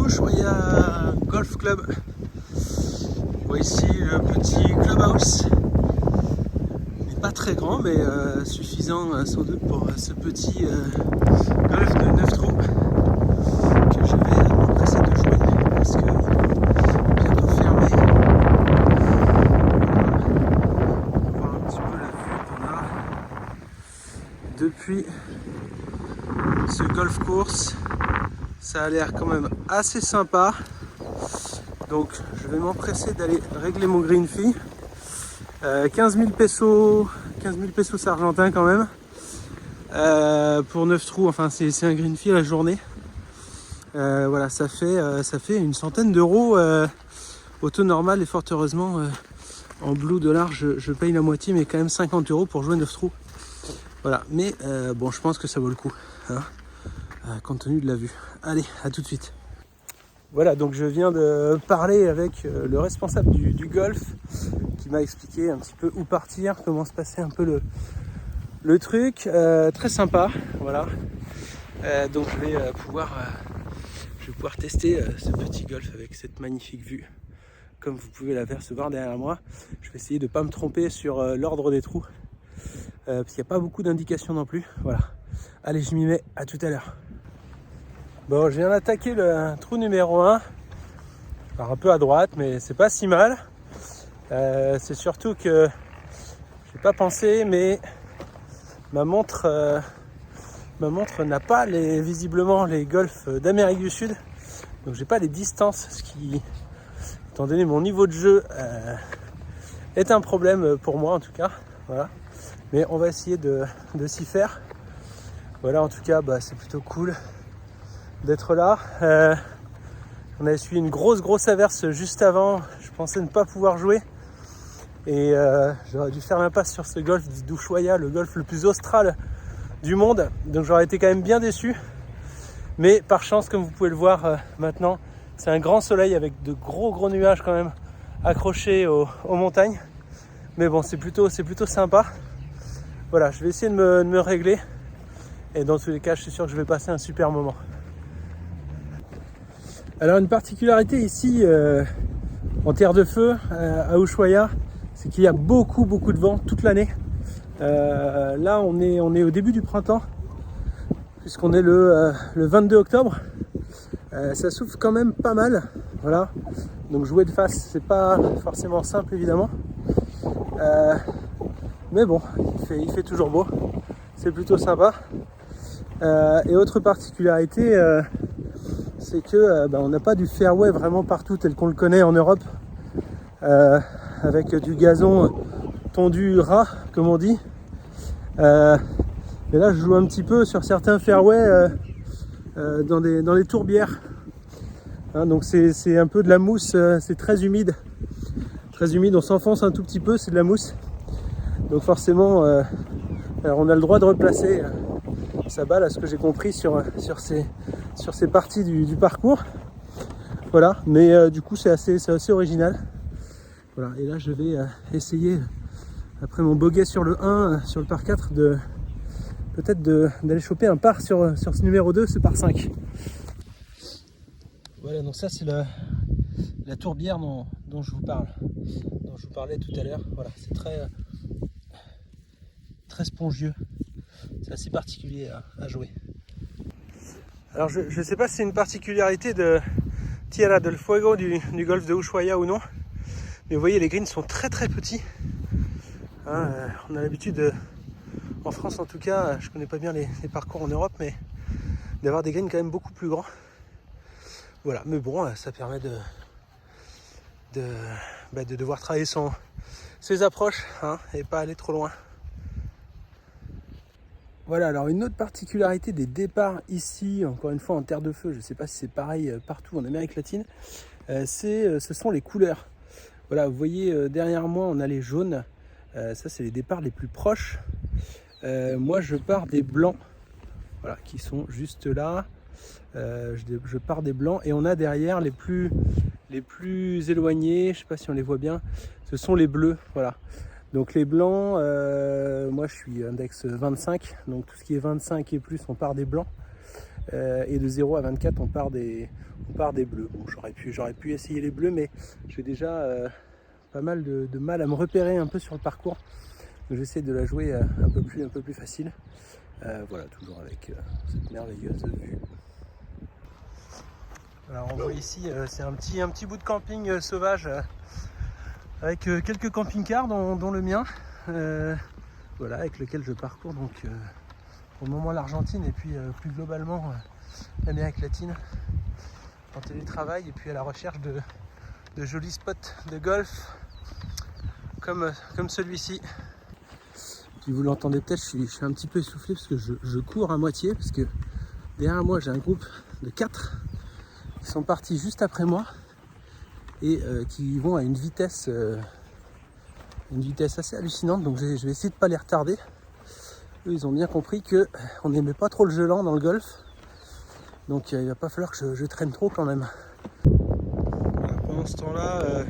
Ushuaïa Golf Club. Je vois ici le petit clubhouse. Il n'est pas très grand, mais suffisant sans doute pour ce petit golf de 9 trous que je vais m'empresser de jouer parce que bientôt fermé. On va voir un petit peu la vue qu'on a depuis ce golf course. Ça a l'air quand même assez sympa. Donc je vais m'empresser d'aller régler mon green fee. 15 000 pesos argentins quand même. Pour 9 trous, enfin c'est un green fee la journée. Voilà, ça fait une centaine d'euros au taux normal et fort heureusement en blue dollar je paye la moitié, mais quand même 50 euros pour jouer 9 trous. Voilà, mais bon, je pense que ça vaut le coup, hein, compte tenu de la vue. Allez, à tout de suite. Voilà, donc je viens de parler avec le responsable du golf qui m'a expliqué un petit peu où partir, comment se passait un peu le truc. Très sympa, voilà. Donc je vais pouvoir tester ce petit golf avec cette magnifique vue. Comme vous pouvez l'apercevoir derrière moi, je vais essayer de ne pas me tromper sur l'ordre des trous. Parce qu'il n'y a pas beaucoup d'indications non plus. Voilà. Allez, je m'y mets, à tout à l'heure. Bon, je viens d'attaquer le trou numéro 1. Alors un peu à droite, mais c'est pas si mal. C'est surtout que j'ai pas pensé, mais ma montre n'a pas visiblement les golfs d'Amérique du Sud. Donc j'ai pas les distances, ce qui, étant donné mon niveau de jeu, est un problème pour moi en tout cas. Voilà. Mais on va essayer de s'y faire. Voilà, en tout cas, c'est plutôt cool d'être là. On a essuyé une grosse averse juste avant. Je pensais ne pas pouvoir jouer. Et j'aurais dû faire l'impasse sur ce golf d'Ushuaïa, le golf le plus austral du monde. Donc j'aurais été quand même bien déçu. Mais par chance, comme vous pouvez le voir maintenant, c'est un grand soleil avec de gros nuages quand même accrochés aux montagnes. Mais bon, c'est plutôt sympa. Voilà, je vais essayer de me régler. Et dans tous les cas, je suis sûr que je vais passer un super moment. Alors une particularité ici en terre de feu à Ushuaïa, c'est qu'il y a beaucoup de vent toute l'année. Là on est au début du printemps, puisqu'on est le 22 octobre. Ça souffle quand même pas mal. Voilà. Donc jouer de face, c'est pas forcément simple évidemment. Mais bon, il fait toujours beau. C'est plutôt sympa. Et autre particularité, c'est que on n'a pas du fairway vraiment partout tel qu'on le connaît en Europe, avec du gazon tondu ras comme on dit. Et là je joue un petit peu sur certains fairways dans les tourbières, hein, donc c'est un peu de la mousse, c'est très humide, on s'enfonce un tout petit peu, c'est de la mousse, donc forcément alors on a le droit de replacer sa balle, à ce que j'ai compris, sur ces parties du parcours. Voilà, mais du coup c'est assez original. Voilà, et là je vais essayer, après mon bogey sur le 1, sur le par 4, peut-être d'aller choper un par sur ce numéro 2, ce par 5. Voilà, donc ça c'est la tourbière dont je vous parle, dont je vous parlais tout à l'heure. Voilà, c'est très spongieux. C'est assez particulier à jouer. Alors je ne sais pas si c'est une particularité de Tierra del Fuego du golfe de Ushuaïa ou non, mais vous voyez les greens sont très petits. Hein, on a l'habitude, en France en tout cas, je connais pas bien les parcours en Europe, mais d'avoir des greens quand même beaucoup plus grands. Voilà, mais bon, ça permet de devoir travailler ses approches, hein, et pas aller trop loin. Voilà, alors une autre particularité des départs ici, encore une fois en terre de feu, je ne sais pas si c'est pareil partout en Amérique latine, ce sont les couleurs. Voilà, vous voyez derrière moi on a les jaunes, ça c'est les départs les plus proches. Moi je pars des blancs, voilà, qui sont juste là. Je pars des blancs et on a derrière les plus éloignés, je ne sais pas si on les voit bien, ce sont les bleus. Voilà. Donc les blancs, moi je suis index 25, donc tout ce qui est 25 et plus, on part des blancs. Et de 0 à 24, on part des bleus. Bon, j'aurais pu essayer les bleus, mais j'ai déjà pas mal de mal à me repérer un peu sur le parcours. Donc j'essaie de la jouer un peu plus facile. Voilà, toujours avec cette merveilleuse vue. Alors on voit ici, c'est un petit bout de camping sauvage avec quelques camping-cars dont le mien. Voilà, avec lequel je parcours donc pour le moment l'Argentine et puis plus globalement l'Amérique latine en télétravail et puis à la recherche de jolis spots de golf comme celui-ci. Puis vous l'entendez peut-être, je suis un petit peu essoufflé parce que je cours à moitié parce que derrière moi j'ai un groupe de 4 qui sont partis juste après moi et qui vont à une vitesse assez hallucinante, donc je vais essayer de ne pas les retarder. Eux, ils ont bien compris qu'on n'aimait pas trop le gelant dans le golf, donc il va pas falloir que je traîne trop quand même. Voilà, pendant ce temps-là,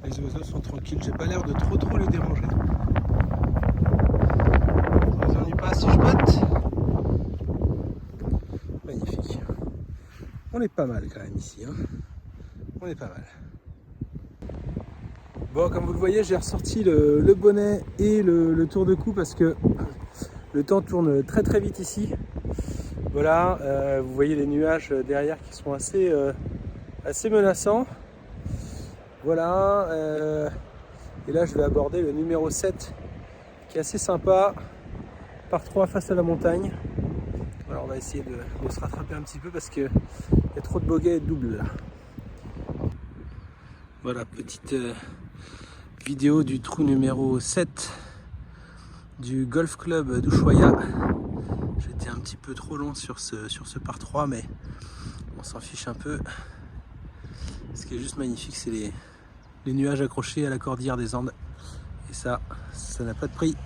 les oiseaux sont tranquilles, j'ai pas l'air de trop les déranger. Je vous ennuie pas si je botte. Magnifique. On est pas mal quand même ici, hein. On est pas mal. Bon, comme vous le voyez, j'ai ressorti le bonnet et le tour de cou parce que le temps tourne très vite ici. Voilà, vous voyez les nuages derrière qui sont assez menaçants. Voilà, et là je vais aborder le numéro 7 qui est assez sympa, par 3 face à la montagne. Alors on va essayer de se rattraper un petit peu parce qu'il y a trop de bogeys et de doubles là. Voilà, petite vidéo du trou numéro 7 du Golf Club d'Ushuaia. J'étais un petit peu trop long sur ce par 3, mais on s'en fiche un peu. Ce qui est juste magnifique, c'est les nuages accrochés à la cordillère des Andes. Et ça n'a pas de prix.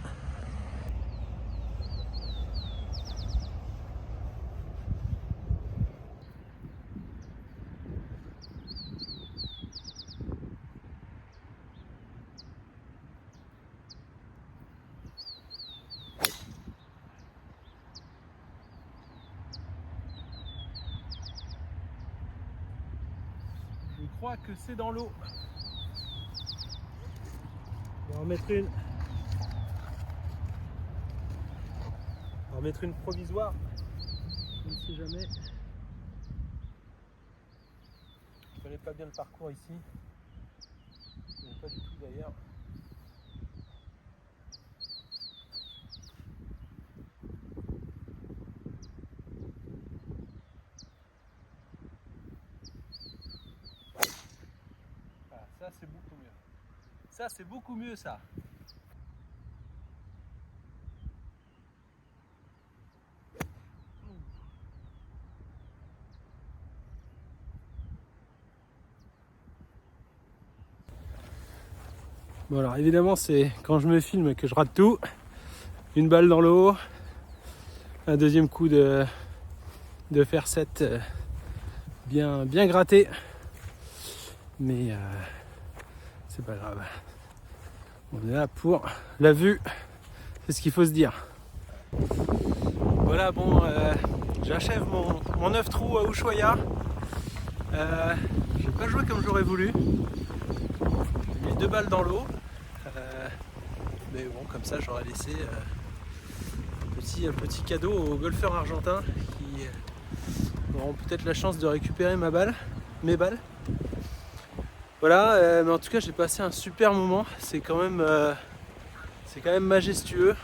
Je crois que c'est dans l'eau. On va en mettre une. On va en mettre une provisoire. On ne sait jamais. Je ne connais pas bien le parcours ici. Je ne connais pas du tout d'ailleurs. Ça c'est beaucoup mieux. Ça c'est beaucoup mieux ça. Bon alors évidemment c'est quand je me filme que je rate tout. Une balle dans l'eau. Un deuxième coup de fer 7 bien gratté. Mais c'est pas grave. On est là pour la vue, c'est ce qu'il faut se dire. Voilà, bon, j'achève mon 9 trous à Ushuaia. J'ai pas joué comme j'aurais voulu. J'ai mis 2 balles dans l'eau. Mais bon, comme ça, j'aurais laissé un petit cadeau aux golfeurs argentins qui auront peut-être la chance de récupérer mes balles. Voilà, mais en tout cas j'ai passé un super moment, c'est quand même majestueux.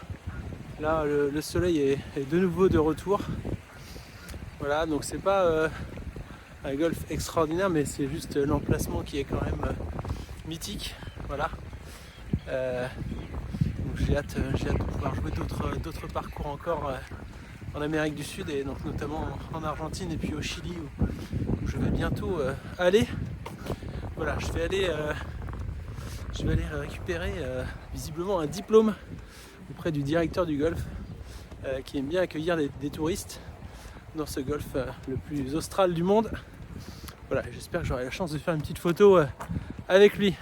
Là le soleil est de nouveau de retour. Voilà, donc c'est pas un golf extraordinaire, mais c'est juste l'emplacement qui est quand même mythique. Voilà. Donc j'ai hâte de pouvoir jouer d'autres parcours encore en Amérique du Sud, et donc notamment en Argentine et puis au Chili où je vais bientôt aller. Voilà, je vais aller récupérer visiblement un diplôme auprès du directeur du golf qui aime bien accueillir des touristes dans ce golf le plus austral du monde. Voilà, j'espère que j'aurai la chance de faire une petite photo avec lui.